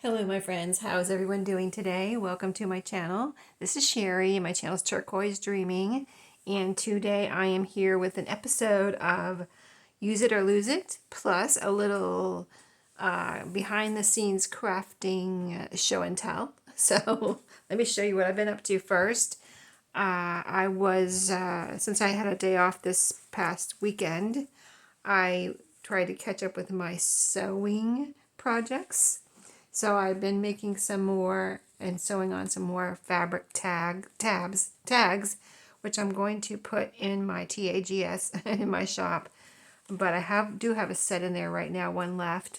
Hello my friends, how's everyone doing today? Welcome to my channel. This is Sherry and my channel is Turquoise Dreaming, and today I am here with an episode of Use It or Lose It plus a little behind the scenes crafting show and tell. So let me show you what I've been up to first. Since I had a day off this past weekend, I tried to catch up with my sewing projects. So I've been making some more and sewing on some more fabric tags, which I'm going to put in my TAGS in my shop. But I do have a set in there right now, one left.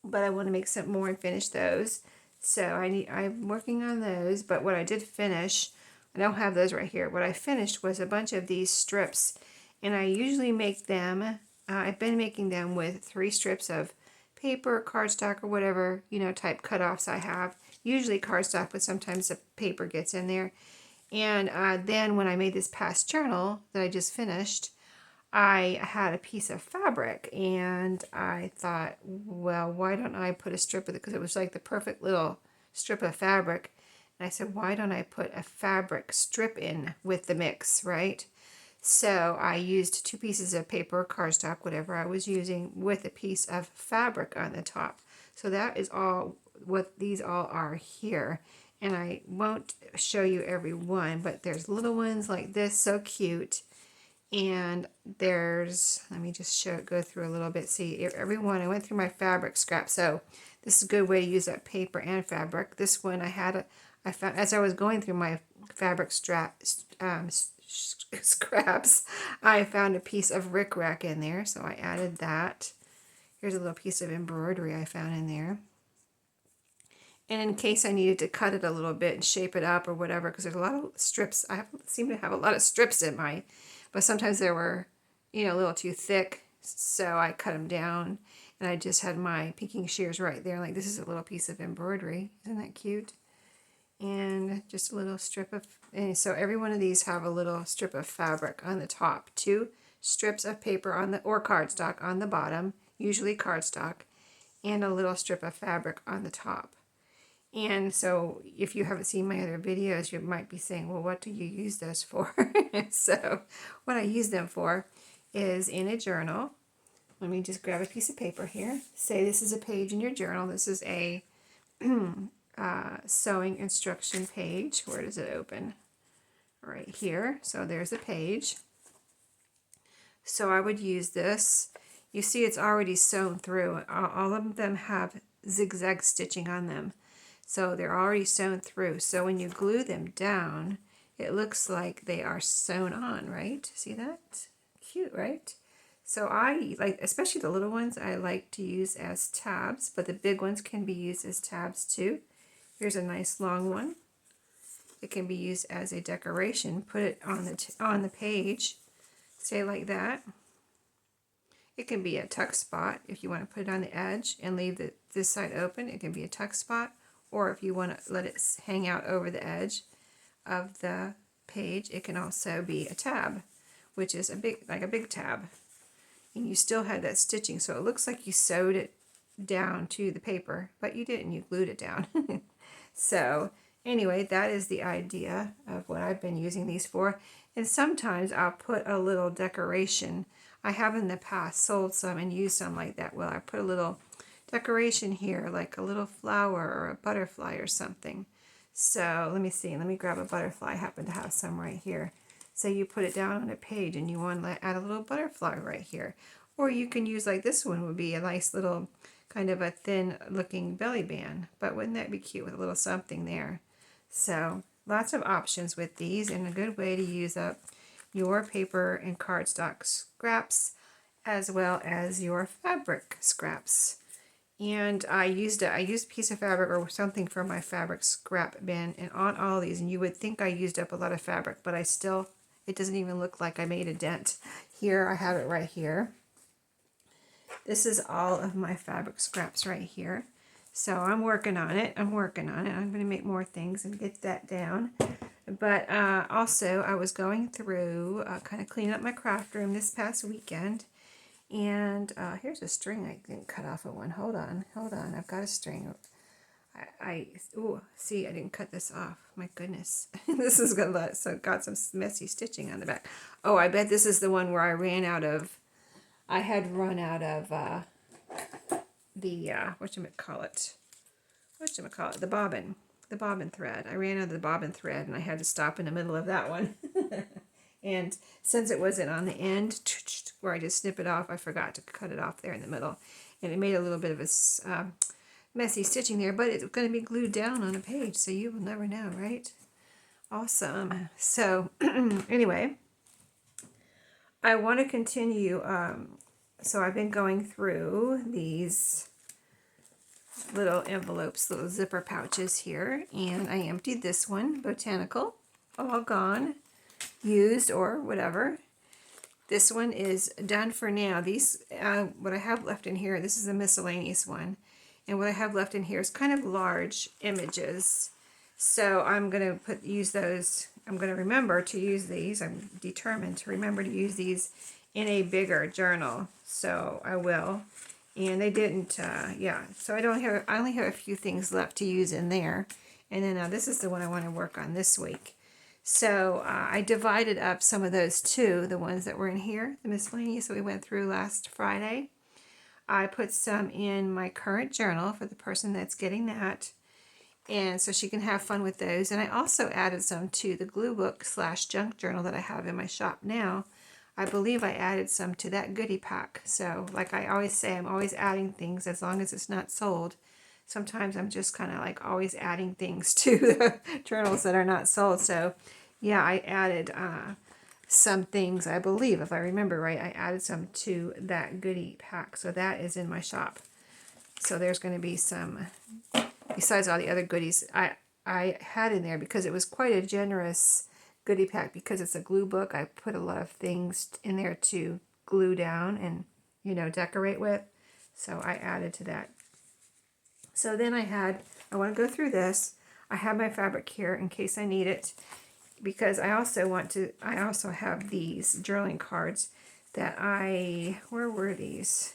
But I want to make some more and finish those. So I'm working on those. But what I did finish, I don't have those right here. What I finished was a bunch of these strips, and I usually make them. I've been making them with 3 strips of paper, cardstock, or whatever, type cutoffs I have. Usually cardstock, but sometimes the paper gets in there. And then when I made this past journal that I just finished, I had a piece of fabric, and I thought, well, why don't I put a strip of it, because it was like the perfect little strip of fabric. And I said, why don't I put a fabric strip in with the mix, right? So I used 2 pieces of paper, cardstock, whatever I was using, with a piece of fabric on the top. So that is all what these all are here. And I won't show you every one, but there's little ones like this, so cute. And there's, let me just go through a little bit. See, every one, I went through my fabric scrap. So this is a good way to use up paper and fabric. This one I found, as I was going through my fabric scraps, I found a piece of rickrack in there, so I added that. Here's a little piece of embroidery I found in there. And in case I needed to cut it a little bit and shape it up or whatever, because there's a lot of strips. I seem to have a lot of strips in but sometimes they were, a little too thick, so I cut them down. And I just had my picking shears right there. Like, this is a little piece of embroidery. Isn't that cute? And just a little strip of, and so every one of these have a little strip of fabric on the top, 2 strips of paper or cardstock on the bottom, usually cardstock, and a little strip of fabric on the top. And so if you haven't seen my other videos, you might be saying, well, what do you use those for? So what I use them for is in a journal. Let me just grab a piece of paper here. Say this is a page in your journal. This is a sewing instruction page. Where does it open? Right here. So there's a page. So I would use this. You see it's already sewn through. All of them have zigzag stitching on them. So they're already sewn through. So when you glue them down, it looks like they are sewn on, right? See that? Cute, right? So I like, especially the little ones, I like to use as tabs, but the big ones can be used as tabs too. Here's a nice long one. It can be used as a decoration. Put it on the page, say like that. It can be a tuck spot if you want to put it on the edge and leave this side open. It can be a tuck spot, or if you want to let it hang out over the edge of the page, it can also be a tab, which is like a big tab. And you still had that stitching, so it looks like you sewed it down to the paper, but you didn't, you glued it down. So anyway, that is the idea of what I've been using these for. And sometimes I'll put a little decoration. I have in the past sold some and used some like that. Well, I put a little decoration here, like a little flower or a butterfly or something. So let me see, let me grab a butterfly. I happen to have some right here. So you put it down on a page and you want to add a little butterfly right here. Or you can use, like this one would be a nice little kind of a thin looking belly band. But wouldn't that be cute with a little something there? So lots of options with these, and a good way to use up your paper and cardstock scraps as well as your fabric scraps. And I used a piece of fabric or something for my fabric scrap bin, and on all these, and you would think I used up a lot of fabric, but it doesn't even look like I made a dent. Here, I have it right here. This is all of my fabric scraps right here. So I'm working on it. I'm going to make more things and get that down. But also, I was going through, kind of cleaning up my craft room this past weekend. And here's a string I didn't cut off of one. Hold on, I've got a string. Oh, see, I didn't cut this off. My goodness. This is gonna got some messy stitching on the back. Oh, I bet this is the one where I had run out of the whatchamacallit, the bobbin thread. I ran out of the bobbin thread and I had to stop in the middle of that one. And since it wasn't on the end where I just snip it off, I forgot to cut it off there in the middle. And it made a little bit of a messy stitching there, but it's going to be glued down on a page, so you will never know, right? Awesome. So anyway, I want to continue. So I've been going through these little envelopes, little zipper pouches here, and I emptied this one, Botanical, all gone, used or whatever. This one is done for now. These, what I have left in here, this is a miscellaneous one, and what I have left in here is kind of large images. So I'm going to use those. I'm going to remember to use these. I'm determined to remember to use these in a bigger journal. So I will. And they didn't, yeah. So I only have a few things left to use in there. And then this is the one I want to work on this week. So I divided up some of those too, the ones that were in here, the miscellaneous that we went through last Friday. I put some in my current journal for the person that's getting that. And so she can have fun with those. And I also added some to the glue book / junk journal that I have in my shop now. I believe I added some to that goodie pack. So like I always say, I'm always adding things as long as it's not sold. Sometimes I'm just kind of like always adding things to the journals that are not sold. So yeah, I added some things, I believe, if I remember right, I added some to that goodie pack. So that is in my shop. So there's going to be some, besides all the other goodies I had in there, because it was quite a generous goodie pack, because it's a glue book. I put a lot of things in there to glue down and, you know, decorate with. So I added to that. So then I want to go through this. I have my fabric here in case I need it, because I also have these journaling cards that where were these?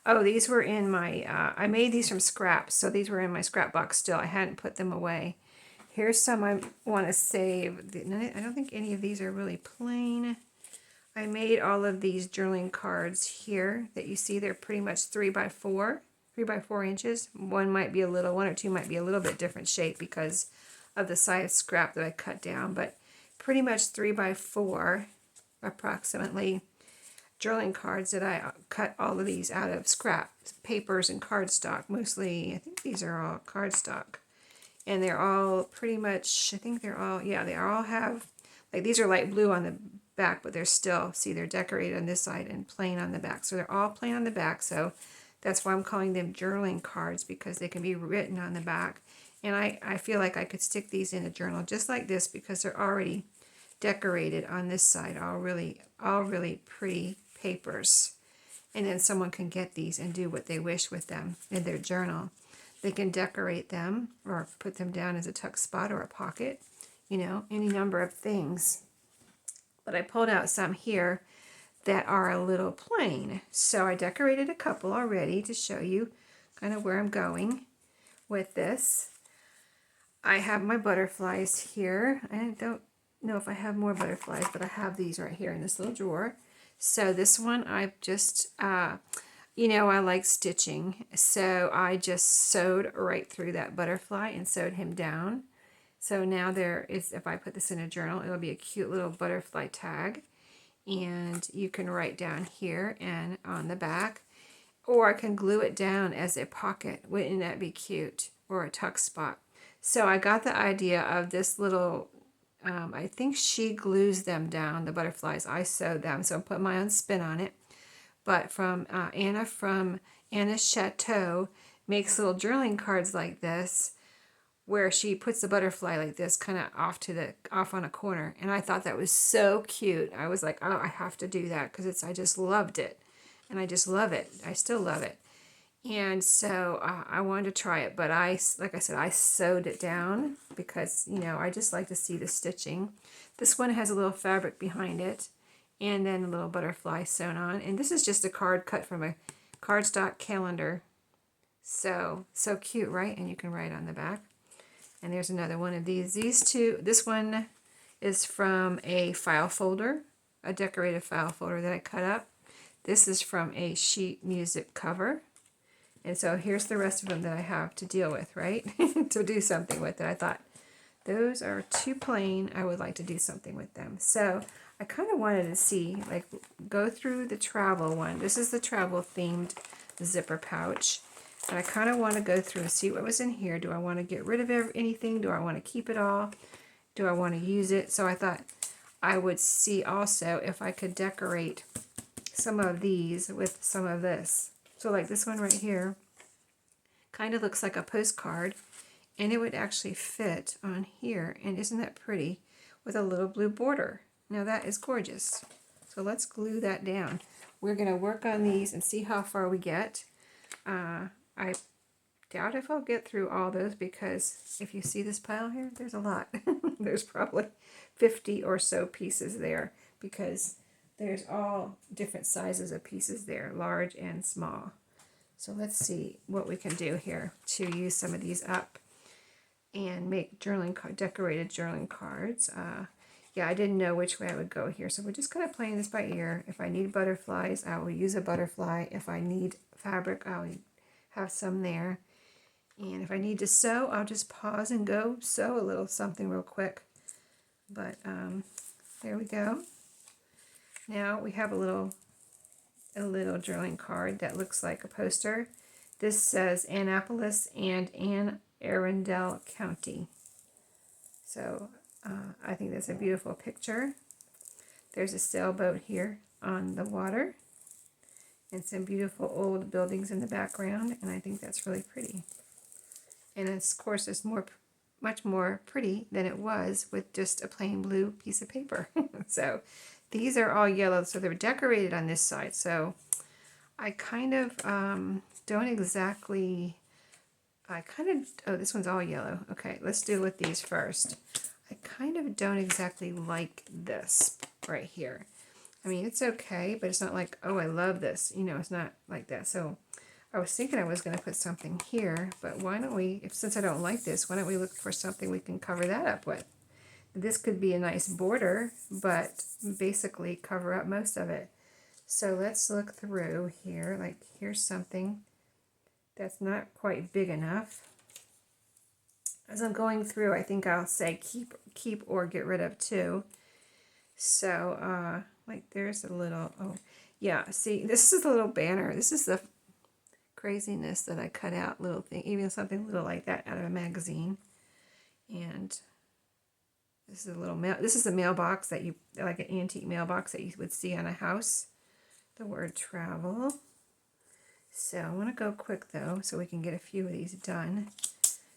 Oh, these were in my, I made these from scraps, so these were in my scrap box still. I hadn't put them away. Here's some I want to save. I don't think any of these are really plain. I made all of these journaling cards here that you see. They're pretty much 3 by 4 inches. One or two might be a little bit different shape because of the size scrap that I cut down, but pretty much 3 by 4 approximately journaling cards that I cut all of these out of scrap papers and cardstock. Mostly, I think these are all cardstock. And they're all pretty much, I think they're all, yeah, they all have, like these are light blue on the back, but they're still, see, they're decorated on this side and plain on the back. So they're all plain on the back. So that's why I'm calling them journaling cards, because they can be written on the back. And I feel like I could stick these in a journal just like this, because they're already decorated on this side, all really pretty papers. And then someone can get these and do what they wish with them in their journal. They can decorate them or put them down as a tuck spot or a pocket, you know, any number of things. But I pulled out some here that are a little plain. So I decorated a couple already to show you kind of where I'm going with this. I have my butterflies here. I don't know if I have more butterflies, but I have these right here in this little drawer. So this one I've just, you know, I like stitching. So I just sewed right through that butterfly and sewed him down. So now there is, if I put this in a journal, it'll be a cute little butterfly tag. And you can write down here and on the back. Or I can glue it down as a pocket. Wouldn't that be cute? Or a tuck spot. So I got the idea of this little, I think she glues them down, the butterflies. I sewed them, so I put my own spin on it. But from Anna's Chateau makes little journaling cards like this, where she puts the butterfly like this, kind of off on a corner. And I thought that was so cute. I was like, oh, I have to do that, because I just loved it. And I just love it. I still love it. And so I wanted to try it, but like I said, I sewed it down because, you know, I just like to see the stitching. This one has a little fabric behind it, and then a little butterfly sewn on. And this is just a card cut from a cardstock calendar. So cute, right? And you can write on the back. And there's another one of these. These two, this one is from a file folder, a decorated file folder that I cut up. This is from a sheet music cover. And so here's the rest of them that I have to deal with, right? To do something with it. I thought, those are too plain. I would like to do something with them. So I kind of wanted to see, like, go through the travel one. This is the travel themed zipper pouch. And I kind of want to go through and see what was in here. Do I want to get rid of anything? Do I want to keep it all? Do I want to use it? So I thought I would see also if I could decorate some of these with some of this. So like this one right here kind of looks like a postcard, and it would actually fit on here. And isn't that pretty? With a little blue border. Now that is gorgeous. So let's glue that down. We're going to work on these and see how far we get. I doubt if I'll get through all those, because if you see this pile here, there's a lot. There's probably 50 or so pieces there, because there's all different sizes of pieces there, large and small. So let's see what we can do here to use some of these up and make decorated journaling cards. Yeah, I didn't know which way I would go here, so we're just kind of playing this by ear. If I need butterflies, I will use a butterfly. If I need fabric, I'll have some there. And if I need to sew, I'll just pause and go sew a little something real quick. But there we go. Now we have a little journaling card that looks like a poster. This says Annapolis and Anne Arundel County. So I think that's a beautiful picture. There's a sailboat here on the water, and some beautiful old buildings in the background, and I think that's really pretty. And of course, it's much more pretty than it was with just a plain blue piece of paper. So these are all yellow, so they're decorated on this side. So I kind of don't exactly, oh, this one's all yellow. Okay, let's deal with these first. I kind of don't exactly like this right here. I mean, it's okay, but it's not like, oh, I love this. You know, it's not like that. So I was thinking I was going to put something here, but why don't we, since I don't like this, why don't we look for something we can cover that up with? This could be a nice border, but basically cover up most of it. So let's look through here. Like, here's something that's not quite big enough. As I'm going through, I think I'll say keep or get rid of too. So, like, there's a little, oh, yeah, see, this is a little banner. This is the craziness that I cut out, little thing, even something little like that out of a magazine. And this is a little this is a mailbox that you, like an antique mailbox that you would see on a house. The word travel. So I want to go quick though, so we can get a few of these done.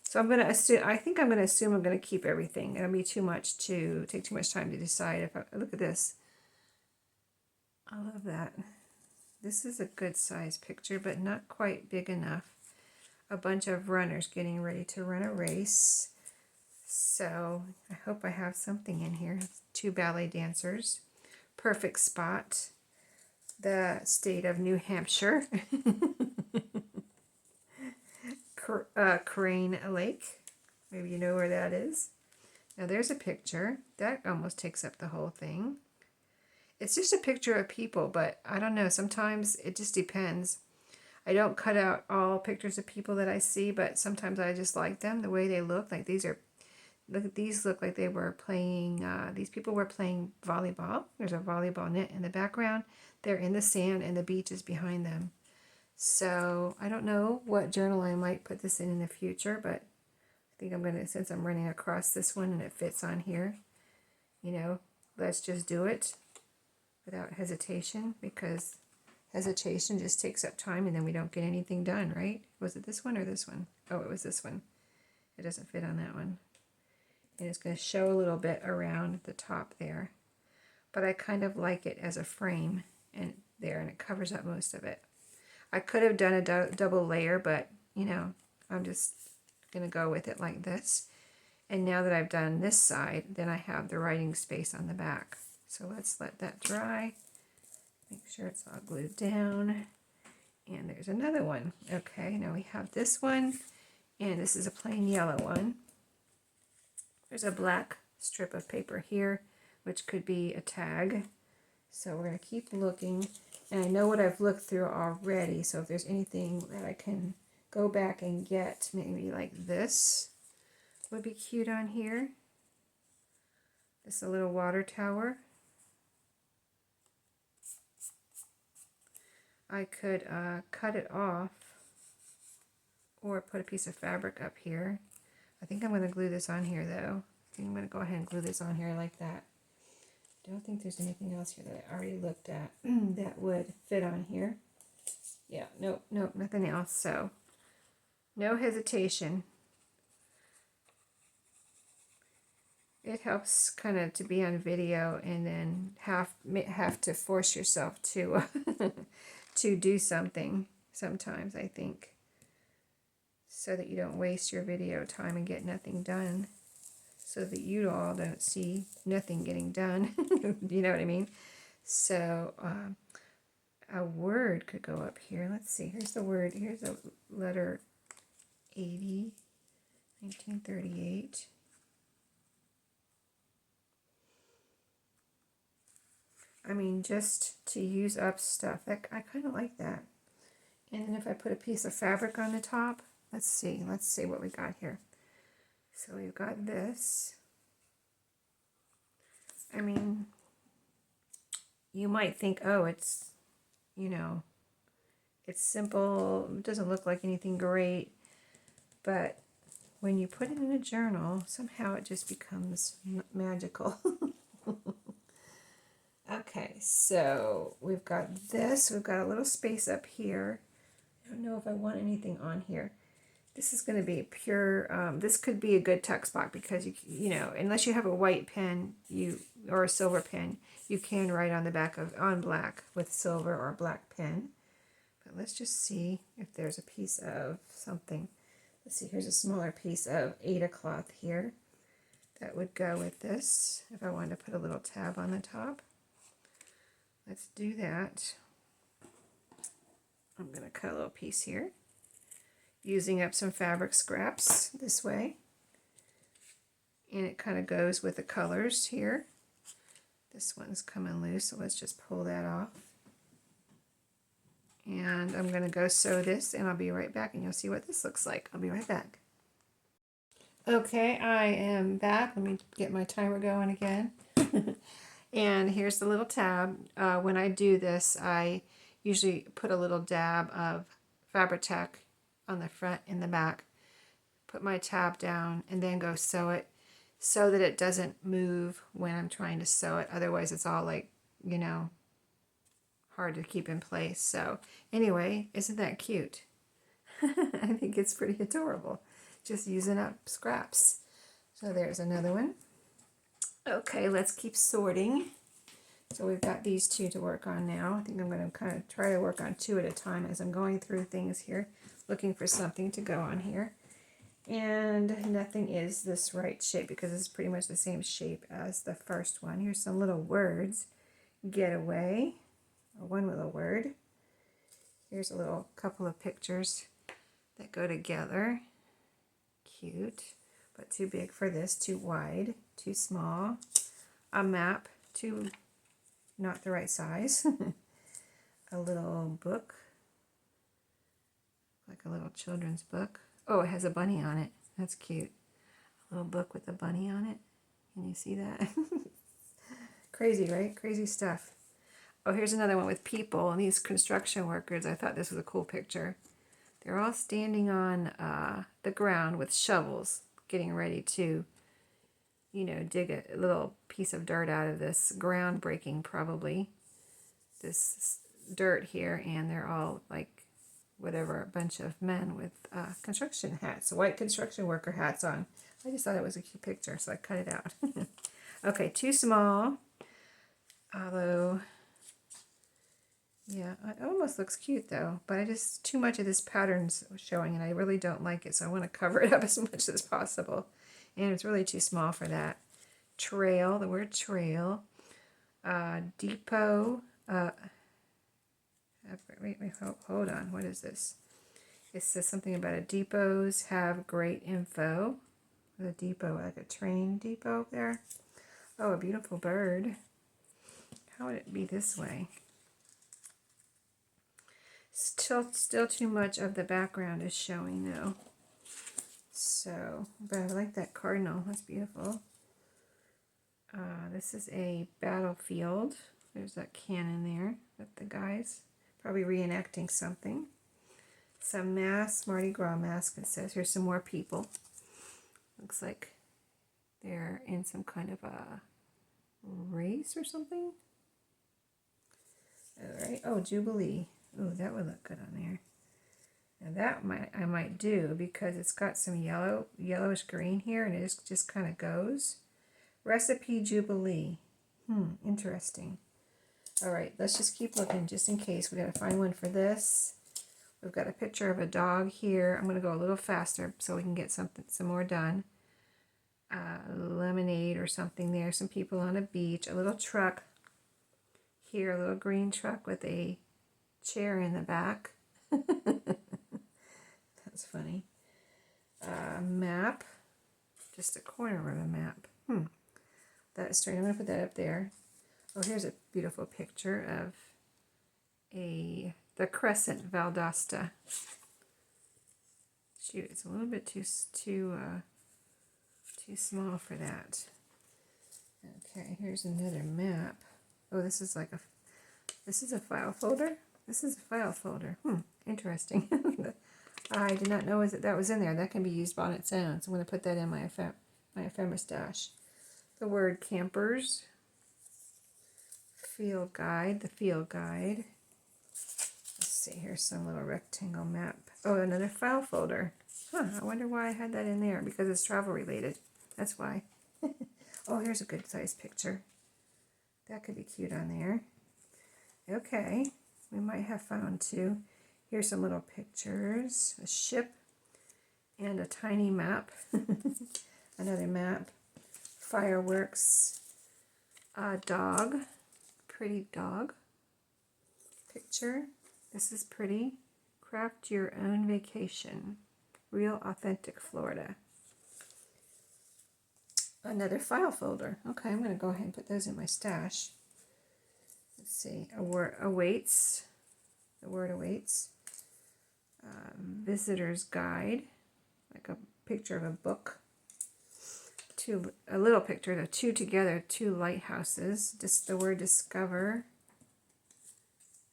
So I'm going to assume, I think I'm going to assume I'm going to keep everything. It'll be too much to take too much time to decide. If I look at this, I love that. This is a good size picture, but not quite big enough. A bunch of runners getting ready to run a race. So I hope I have something in here. 2 ballet dancers. Perfect spot. The state of New Hampshire. Crane Lake. Maybe you know where that is. Now there's a picture. That almost takes up the whole thing. It's just a picture of people, but I don't know. Sometimes it just depends. I don't cut out all pictures of people that I see, but sometimes I just like them, the way they look. Like these look like they were playing, these people were playing volleyball. There's a volleyball net in the background. They're in the sand and the beach is behind them. So I don't know what journal I might put this in the future, but I think I'm going to, since I'm running across this one and it fits on here, you know, let's just do it without hesitation, because hesitation just takes up time and then we don't get anything done, right? Was it this one or this one? Oh, it was this one. It doesn't fit on that one. And it's going to show a little bit around the top there. But I kind of like it as a frame and it covers up most of it. I could have done a double layer, but, you know, I'm just going to go with it like this. And now that I've done this side, then I have the writing space on the back. So let's let that dry. Make sure it's all glued down. And there's another one. Okay, now we have this one, and this is a plain yellow one. There's a black strip of paper here, which could be a tag. So we're going to keep looking. And I know what I've looked through already, so if there's anything that I can go back and get, maybe like this would be cute on here. This is a little water tower. I could cut it off or put a piece of fabric up here. I think I'm going to glue this on here though. I think I'm going to go ahead and glue this on here like that. I don't think there's anything else here that I already looked at that would fit on here. Yeah, nope, nothing else. So no hesitation. It helps kind of to be on video and then have to force yourself to to do something sometimes, I think, so that you don't waste your video time and get nothing done, so that you all don't see nothing getting done. You know what I mean? So a word could go up here. Let's see. Here's the word. Here's a letter 80, 1938. I mean, just to use up stuff. I kind of like that. And then if I put a piece of fabric on the top, let's see what we got here. So we've got this. I mean, you might think, oh, it's, you know, it's simple. It doesn't look like anything great. But when you put it in a journal, somehow it just becomes magical. Okay, so we've got this. We've got a little space up here. I don't know if I want anything on here. This is going to be pure, this could be a good tuck spot because, you know, unless you have a white pen or a silver pen, you can write on the back on black with silver or black pen. But let's just see if there's a piece of something. Let's see, here's a smaller piece of Aida cloth here that would go with this if I wanted to put a little tab on the top. Let's do that. I'm going to cut a little piece here, using up some fabric scraps this way. And it kind of goes with the colors here. This one's coming loose, so let's just pull that off. And I'm going to go sew this, and I'll be right back, and you'll see what this looks like. I'll be right back. Okay, I am back. Let me get my timer going again. And here's the little tab. When I do this, I usually put a little dab of Fabri-Tac on the front and the back. Put my tab down and then go sew it so that it doesn't move when I'm trying to sew it. Otherwise, it's all like, you know, hard to keep in place. So anyway, isn't that cute? I think it's pretty adorable. Just using up scraps. So there's another one. Okay, let's keep sorting. So we've got these two to work on now. I think I'm going to kind of try to work on two at a time as I'm going through things here, looking for something to go on here. And nothing is this right shape because it's pretty much the same shape as the first one. Here's some little words. Getaway, or one little word. Here's a little couple of pictures that go together. Cute, but too big for this, too wide, too small. A map, too not the right size. A little book, like a little children's book. Oh, it has a bunny on it. That's cute. A little book with a bunny on it. Can you see that? Crazy, right? Crazy stuff. Oh, here's another one with people and these construction workers. I thought this was a cool picture. They're all standing on the ground with shovels, getting ready to, you know, dig a little piece of dirt out of this ground breaking, probably. This dirt here, and they're all like, whatever, a bunch of men with construction hats, white construction worker hats on. I just thought it was a cute picture, so I cut it out. Okay, too small. Although, yeah, it almost looks cute though, but too much of this pattern's showing, and I really don't like it, so I want to cover it up as much as possible. And it's really too small for that. Trail, the word trail. Depot. Wait, hold on. What is this? It says something about a depots have great info. The depot, like a train depot there. Oh, a beautiful bird. How would it be this way? Still too much of the background is showing though. So, but I like that cardinal. That's beautiful. This is a battlefield. There's that cannon there with the guys probably reenacting something. Some mask, Mardi Gras mask. It says here's some more people. Looks like they're in some kind of a race or something. All right. Oh, Jubilee. Oh, that would look good on there. Now that I might do because it's got some yellowish green here, and it just kind of goes. Recipe Jubilee. Interesting. All right, let's just keep looking just in case. We got to find one for this. We've got a picture of a dog here. I'm going to go a little faster so we can get some more done. Lemonade or something there. Some people on a beach. A little truck here. A little green truck with a chair in the back. That's funny. Map. Just a corner of a map. That's straight. I'm going to put that up there. Oh, here's a beautiful picture of the crescent Valdosta. Shoot, it's a little bit too small for that. Okay, here's another map. Oh, this is a file folder. This is a file folder. Interesting. I did not know that was in there. That can be used on its own. So I'm going to put that in my ephemera stash. The word campers. Field guide. The field guide. Let's see. Here's some little rectangle map. Oh, another file folder. I wonder why I had that in there. Because it's travel related. That's why. Oh, here's a good size picture. That could be cute on there. Okay. We might have found two. Here's some little pictures. A ship and a tiny map. Another map. Fireworks. A dog. Pretty dog. Picture. This is pretty. Craft your own vacation. Real authentic Florida. Another file folder. Okay, I'm going to go ahead and put those in my stash. Let's see. A word awaits. The word awaits. Visitor's guide. Like a picture of a book. A little picture of two together. Two lighthouses. Just the word discover.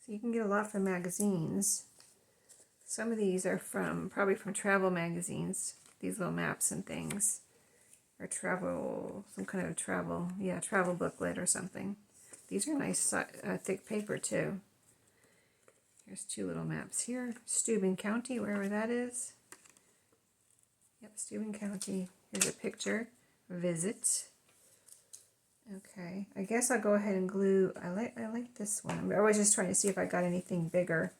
So you can get a lot from magazines. Some of these are probably from travel magazines. These little maps and things. Or some kind of travel booklet or something. These are nice, thick paper too. Here's two little maps here. Steuben County, wherever that is. Yep, Steuben County. Here's a picture. Visit. Okay, I guess I'll go ahead and glue. I like this one. I was just trying to see if I got anything bigger,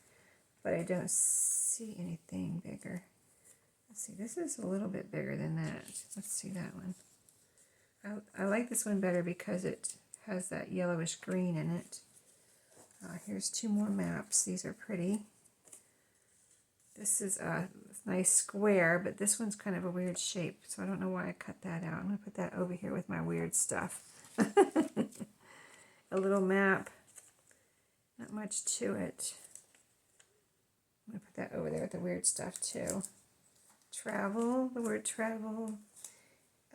but I don't see anything bigger. Let's see, this is a little bit bigger than that. Let's see that one. I like this one better because it has that yellowish green in it. Here's two more maps. These are pretty. This is a nice square, but this one's kind of a weird shape, so I don't know why I cut that out. I'm going to put that over here with my weird stuff. A little map. Not much to it. I'm going to put that over there with the weird stuff too. Travel, the word travel.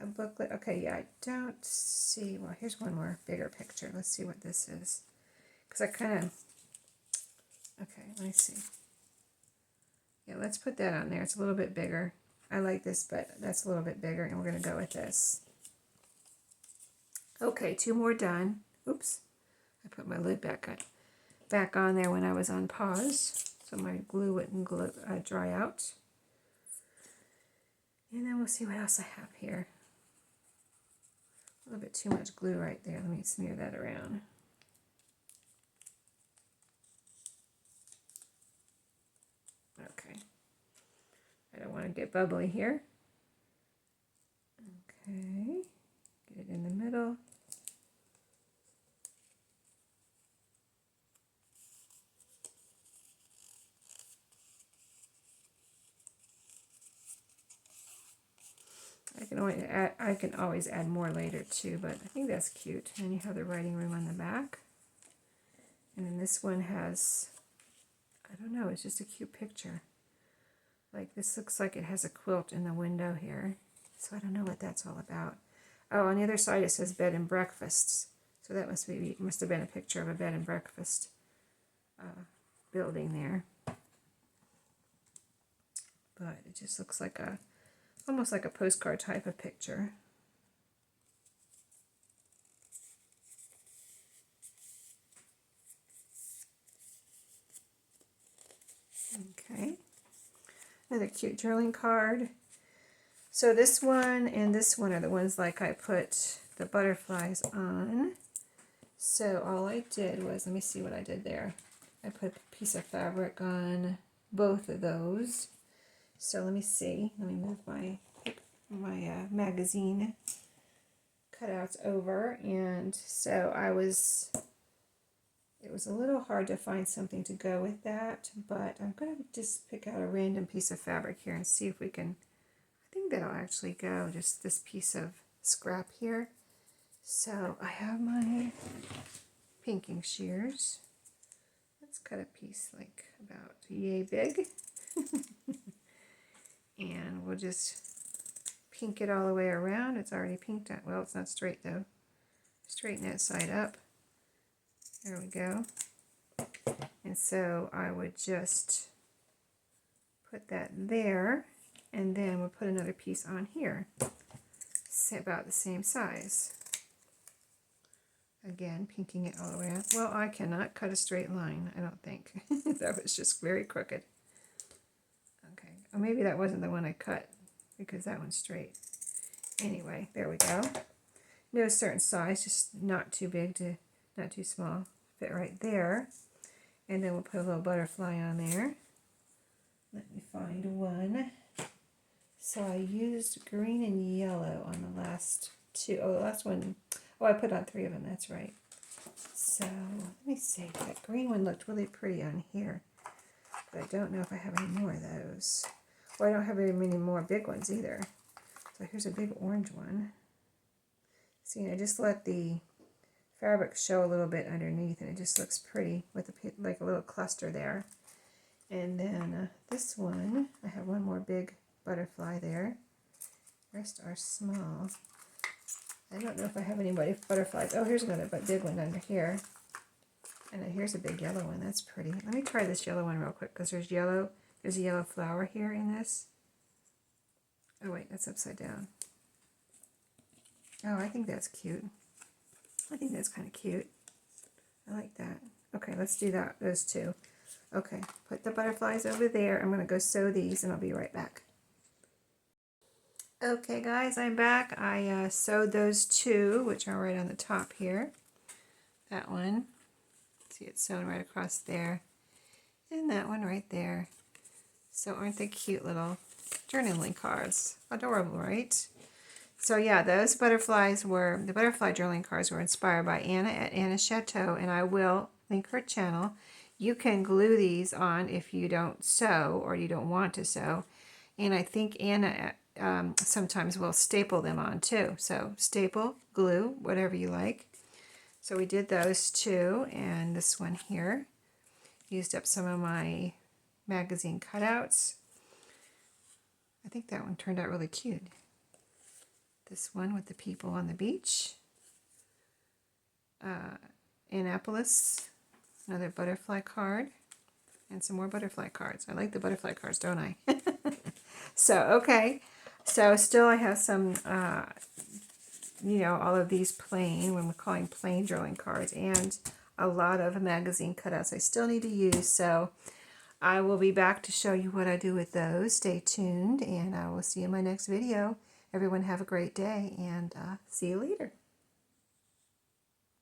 A booklet. Okay, yeah, I don't see. Well, here's one more bigger picture. Let's see what this is. Because I kind of. Okay, let me see. Yeah, let's put that on there. It's a little bit bigger. I like this, but that's a little bit bigger, and we're going to go with this. Okay, two more done. Oops. I put my lid back on there when I was on pause, so my glue wouldn't dry out. And then we'll see what else I have here. A little bit too much glue right there. Let me smear that around. Okay. I don't want to get bubbly here. Okay. Get it in the middle. I can always add more later too, but I think that's cute. And then you have the writing room on the back. And then this one has, I don't know, it's just a cute picture. Like this looks like it has a quilt in the window here. So I don't know what that's all about. Oh, on the other side it says bed and breakfasts. So that must have been a picture of a bed and breakfast building there. But it just looks like almost like a postcard type of picture. Okay. Another cute drilling card. So this one and this one are the ones like I put the butterflies on. So all I did was, let me see what I did there. I put a piece of fabric on both of those. So let me see. Let me move my magazine cutouts over. And so it was a little hard to find something to go with that, but I'm going to just pick out a random piece of fabric here and see if we can, I think that'll actually go, just this piece of scrap here. So I have my pinking shears. Let's cut a piece like about yay big. And we'll just pink it all the way around. It's already pinked out. Well, it's not straight though. Straighten that side up. There we go. And so I would just put that there, and then we'll put another piece on here. It's about the same size. Again, pinking it all the way out. Well, I cannot cut a straight line, I don't think. That was just very crooked. Okay, or maybe that wasn't the one I cut, because that one's straight. Anyway, there we go. No certain size, just not too big to, not too small. Fit right there. And then we'll put a little butterfly on there. Let me find one. So I used green and yellow on the last two. Oh, the last one, oh, I put on 3 of them, that's right. So let me see, that green one looked really pretty on here, but I don't know if I have any more of those. Well, I don't have very many more big ones either. So here's a big orange one. See, I just let the fabric show a little bit underneath, and it just looks pretty with like a little cluster there. And then this one, I have one more big butterfly there. The rest are small. I don't know if I have any butterflies. Oh, here's another big one under here. And then here's a big yellow one. That's pretty. Let me try this yellow one real quick, because there's a yellow flower here in this. Oh wait, that's upside down. Oh, I think that's cute. I think that's kind of cute. I like that. Okay, let's do that. Those two. Okay, put the butterflies over there. I'm going to go sew these, and I'll be right back. Okay, guys, I'm back. I sewed those two, which are right on the top here. That one. See, it's sewn right across there. And that one right there. So aren't they cute little journaling cards? Adorable, right? So yeah, those butterflies were, the butterfly journaling cards were inspired by Anna at Anna's Chateau, and I will link her channel. You can glue these on if you don't sew or you don't want to sew. And I think Anna sometimes will staple them on too. So staple, glue, whatever you like. So we did those two, and this one here. Used up some of my magazine cutouts. I think that one turned out really cute. This one with the people on the beach. Annapolis, another butterfly card, and some more butterfly cards. I like the butterfly cards, don't I? So, okay. So still I have some, you know, all of these plain, when we're calling plain drawing cards, and a lot of magazine cutouts I still need to use. So I will be back to show you what I do with those. Stay tuned, and I will see you in my next video. Everyone have a great day, and see you later.